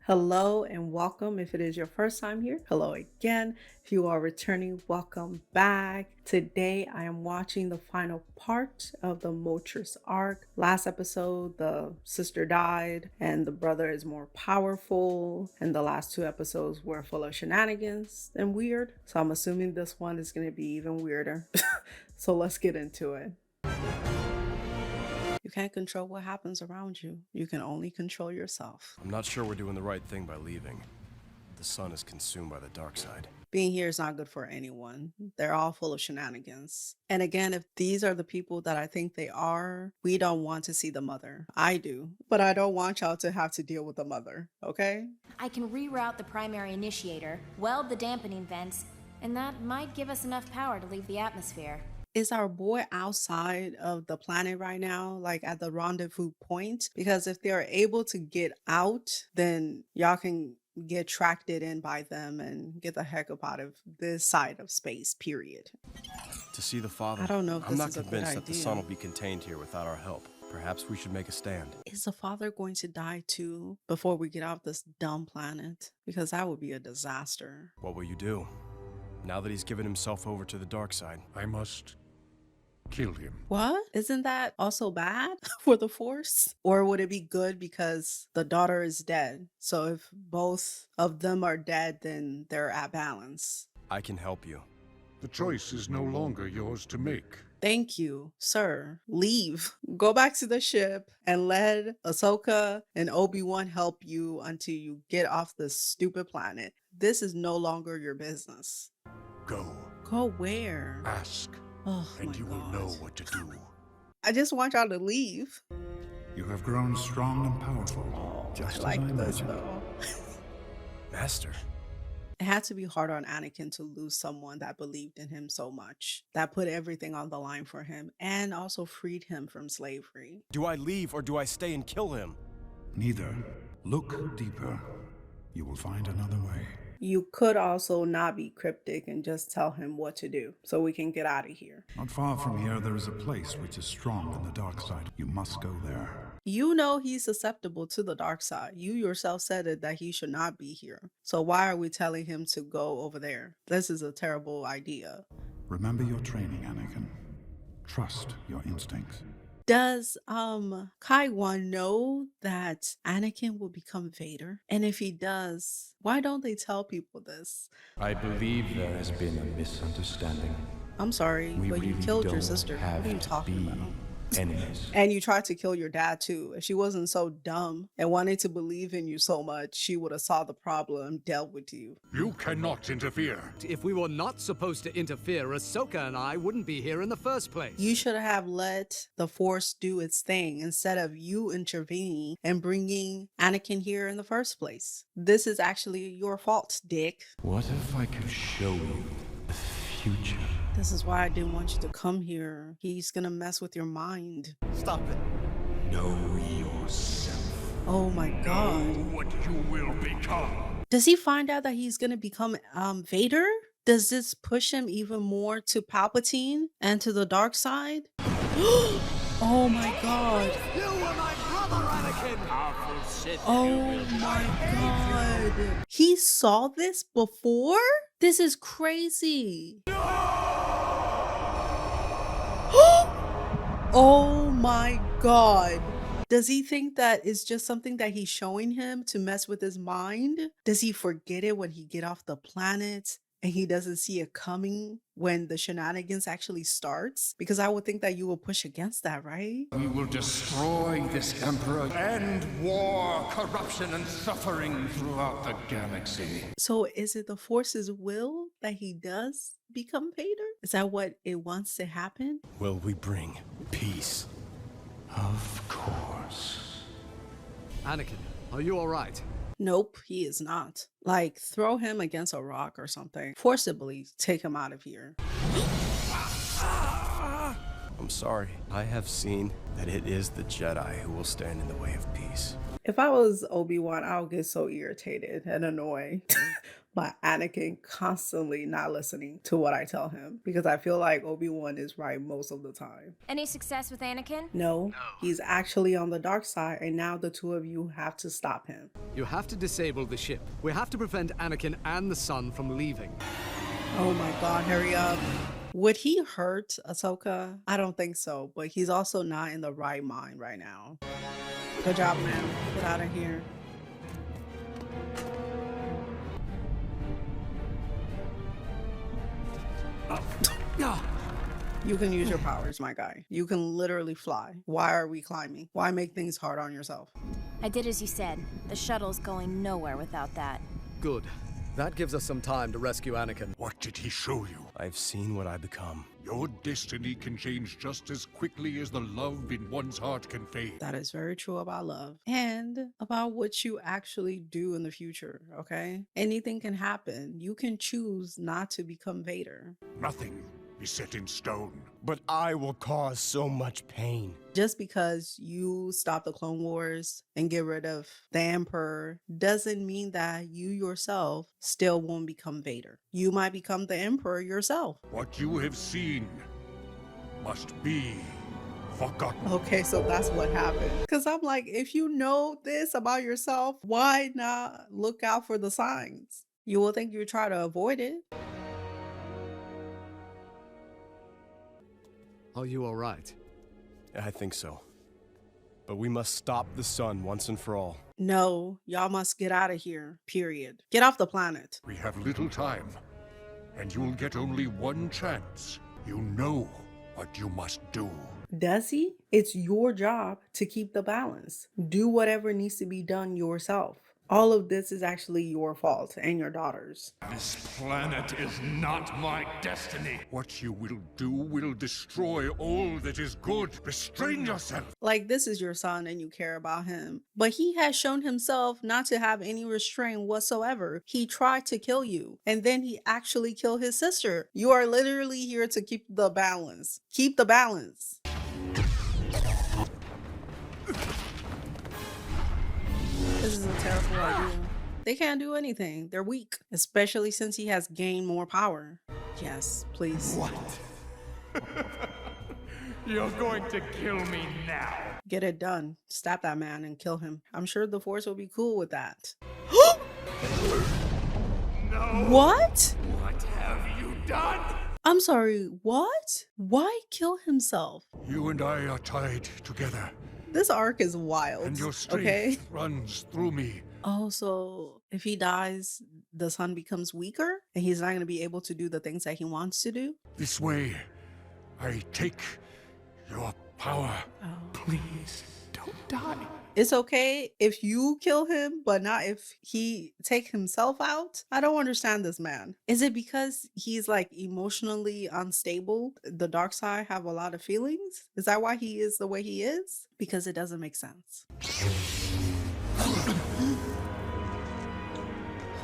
Hello and welcome. If it is your first time here, hello again. If you are returning, welcome back. Today I am watching the final part of the Mortis arc. Last episode, the sister died and the brother is more powerful, and the last two episodes were full of shenanigans and weird. So I'm assuming this one is going to be even weirder. So let's get into it. You can't control what happens around you. You can only control yourself. I'm not sure we're doing the right thing by leaving. The sun is consumed by the dark side. Being here is not good for anyone. They're all full of shenanigans. And again, if these are the people that I think they are, we don't want to see the mother. I do, but I don't want y'all to have to deal with the mother, okay? I can reroute the primary initiator, weld the dampening vents, and that might give us enough power to leave the atmosphere. Is our boy outside of the planet right now, like at the rendezvous point? Because if they're able to get out, then y'all can get tracked in by them and get the heck up out of this side of space, period. To see the father, I don't know if I'm this not is a good convinced that the sun will idea. be contained here without our help. Perhaps we should make a stand. Is the father going to die too before we get off this dumb planet? Because that would be a disaster. What will you do? Now that he's given himself over to the dark side. I must kill him. What? Isn't that also bad for the Force? Or would it be good because the daughter is dead? So if both of them are dead, then they're at balance. I can help you. The choice is no longer yours to make. Thank you, sir. Leave. Go back to the ship and let Ahsoka and Obi-Wan help you until you get off this stupid planet. This is no longer your business. Go, Go where? ask, Oh and my you will God. know what to do. I just want y'all to leave. You have grown strong and powerful, Oh, just I like as I this imagined. though. Master, It had to be hard on Anakin to lose someone that believed in him so much, that put everything on the line for him, and also freed him from slavery. do I leave or do I stay and kill him? Neither. Look deeper. You will find another way. You could also not be cryptic and just tell him what to do so we can get out of here. Not far from here, there is a place which is strong in the dark side. You must go there. You know he's susceptible to the dark side. You yourself said it that he should not be here. So why are we telling him to go over there? This is a terrible idea. Remember your training, Anakin. Trust your instincts. Does Kaiwan know that Anakin will become Vader? And if he does, why don't they tell people this? I believe there has been a misunderstanding. I'm sorry, We but you really killed your don't sister. What have are you to talking be about? enemies. And you tried to kill your dad too. If she wasn't so dumb and wanted to believe in you so much, she would have saw the problem and dealt with you. You cannot interfere. If we were not supposed to interfere, Ahsoka and I wouldn't be here in the first place. You should have let the Force do its thing instead of you intervening and bringing Anakin here in the first place. This is actually your fault, Dick. What if I could show you the future? This is why I didn't want you to come here. He's gonna mess with your mind. Stop it. Know yourself. Oh my God. What you will become. Does he find out that he's gonna become Vader? Does this push him even more to Palpatine and to the dark side? Oh my God. You were my brother, Anakin! Powerful Sith. Oh my God. He saw this before? This is crazy. Oh my God. Does he think that it's just something that he's showing him to mess with his mind? Does he forget it when he get off the planet and he doesn't see it coming when the shenanigans actually starts? Because I would think that you will push against that, right? We will destroy this emperor, end war, corruption, and suffering throughout the galaxy. So is it the Force's will that he does become Vader? Is that what it wants to happen? Will we bring peace? Of course. Anakin, are you alright? Nope, he is not. Like, throw him against a rock or something. Forcibly take him out of here. I'm sorry. I have seen that it is the Jedi who will stand in the way of peace. If I was Obi-Wan, I would get so irritated and annoyed. But Anakin constantly not listening to what I tell him because I feel like Obi-Wan is right most of the time. Any success with Anakin? No, he's actually on the dark side, and now the two of you have to stop him. You have to disable the ship. We have to prevent Anakin and the Sun from leaving. Oh my god, hurry up. Would he hurt Ahsoka? I don't think so, but he's also not in the right mind right now. Good job, man. Get out of here. You can use your powers, my guy. You can literally fly. Why are we climbing? Why make things hard on yourself? I did as you said. The shuttle's going nowhere without that. Good. That gives us some time to rescue Anakin. What did he show you? I've seen what I become. Your destiny can change just as quickly as the love in one's heart can fade. That is very true about love and about what you actually do in the future, okay? Anything can happen. You can choose not to become Vader. Nothing is set in stone. But I will cause so much pain. Just because you stop the Clone Wars and get rid of the Emperor doesn't mean that you yourself still won't become Vader. You might become the Emperor yourself. What you have seen must be forgotten. Okay, so that's what happened. Because I'm like, if you know this about yourself, why not look out for the signs? You will think you try to avoid it. Are you all right? I think so. But we must stop the Sun once and for all. No, y'all must get out of here, period. Get off the planet. We have little time, and you'll get only one chance. You know what you must do. Does he? It's your job to keep the balance. Do whatever needs to be done yourself. All of this is actually your fault and your daughter's. This planet is not my destiny. What you will do will destroy all that is good. Restrain yourself. Like, this is your son and you care about him. But he has shown himself not to have any restraint whatsoever. He tried to kill you, and then he actually killed his sister. You are literally here to keep the balance. Keep the balance. This is a terrible idea. They can't do anything. They're weak, especially since he has gained more power. Yes, please. What? You're going to kill me now. Get it done. Stab that man and kill him. I'm sure the Force will be cool with that. No. What? What have you done? I'm sorry, what? Why kill himself? You and I are tied together, This arc is wild. and your strength Okay. runs through me. Oh, so if he dies, the son becomes weaker and he's not going to be able to do the things that he wants to do? This way, I take your power. Oh. Please, don't die. It's okay if you kill him, but not if he take himself out. I don't understand this man. Is it because he's like emotionally unstable? The dark side have a lot of feelings? Is that why he is the way he is? Because it doesn't make sense.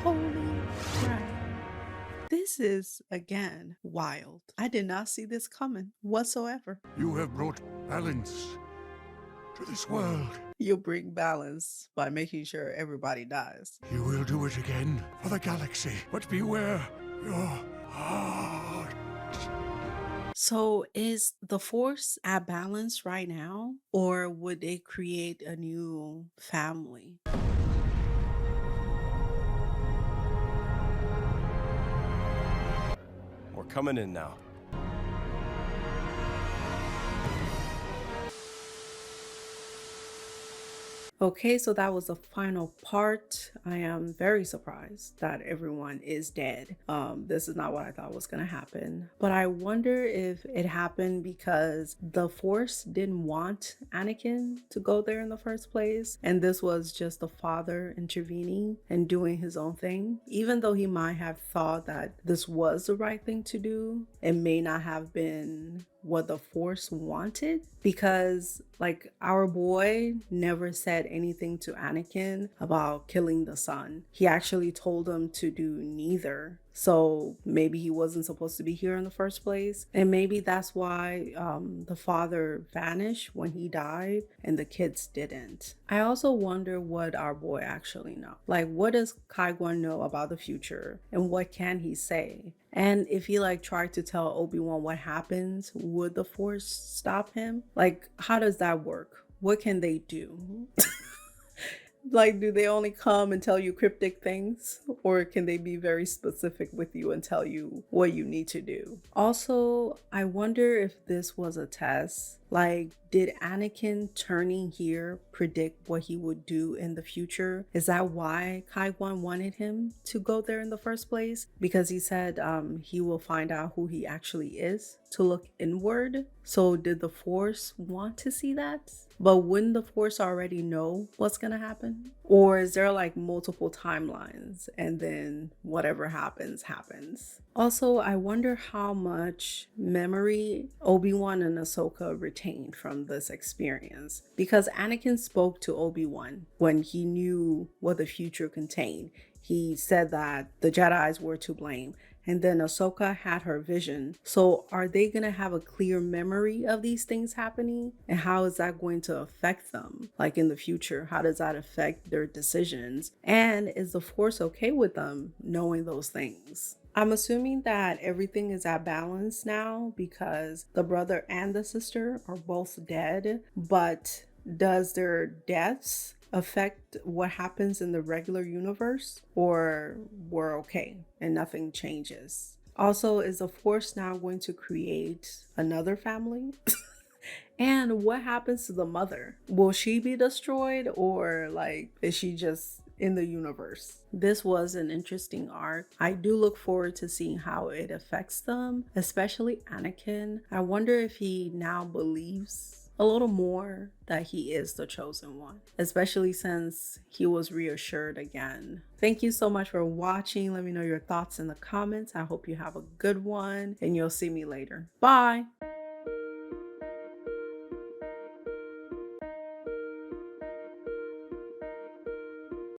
Holy crap. This is, again, wild. I did not see this coming whatsoever. You have brought balance to this world. You bring balance by making sure everybody dies. You will do it again for the galaxy, but beware your heart. So is the Force at balance right now? Or would it create a new family? We're coming in now. Okay, so that was the final part. I am very surprised that everyone is dead. This is not what I thought was gonna happen. But I wonder if it happened because the Force didn't want Anakin to go there in the first place. And this was just the father intervening and doing his own thing. Even though he might have thought that this was the right thing to do, it may not have been what the Force wanted, because like our boy never said anything to Anakin about killing the son. He actually told him to do neither. So maybe he wasn't supposed to be here in the first place. And maybe that's why the father vanished when he died and the kids didn't. I also wonder what our boy actually know. Like, what does Qui-Gon know about the future and what can he say? And if he like tried to tell Obi-Wan what happens, would the Force stop him? Like, how does that work? What can they do? Like, do they only come and tell you cryptic things? Or can they be very specific with you and tell you what you need to do? Also, I wonder if this was a test. Like, did Anakin turning here predict what he would do in the future? Is that why Qui-Gon wanted him to go there in the first place? Because he said he will find out who he actually is to look inward. So did the Force want to see that? But wouldn't the Force already know what's gonna happen? Or is there like multiple timelines and then whatever happens, happens? Also, I wonder how much memory Obi-Wan and Ahsoka retained from this experience. Because Anakin spoke to Obi-Wan when he knew what the future contained. He said that the Jedis were to blame. And then Ahsoka had her vision. So are they going to have a clear memory of these things happening? And how is that going to affect them? Like in the future, how does that affect their decisions? And is the Force okay with them knowing those things? I'm assuming that everything is at balance now because the brother and the sister are both dead. But does their deaths affect what happens in the regular universe, or we're okay and nothing changes? Also, is the Force now going to create another family? And what happens to the mother? Will she be destroyed, or like is she just in the universe? This was an interesting arc. I do look forward to seeing how it affects them, especially Anakin. I wonder if he now believes a little more that he is the chosen one, especially since he was reassured again. Thank you so much for watching. Let me know your thoughts in the comments. I hope you have a good one and you'll see me later. Bye.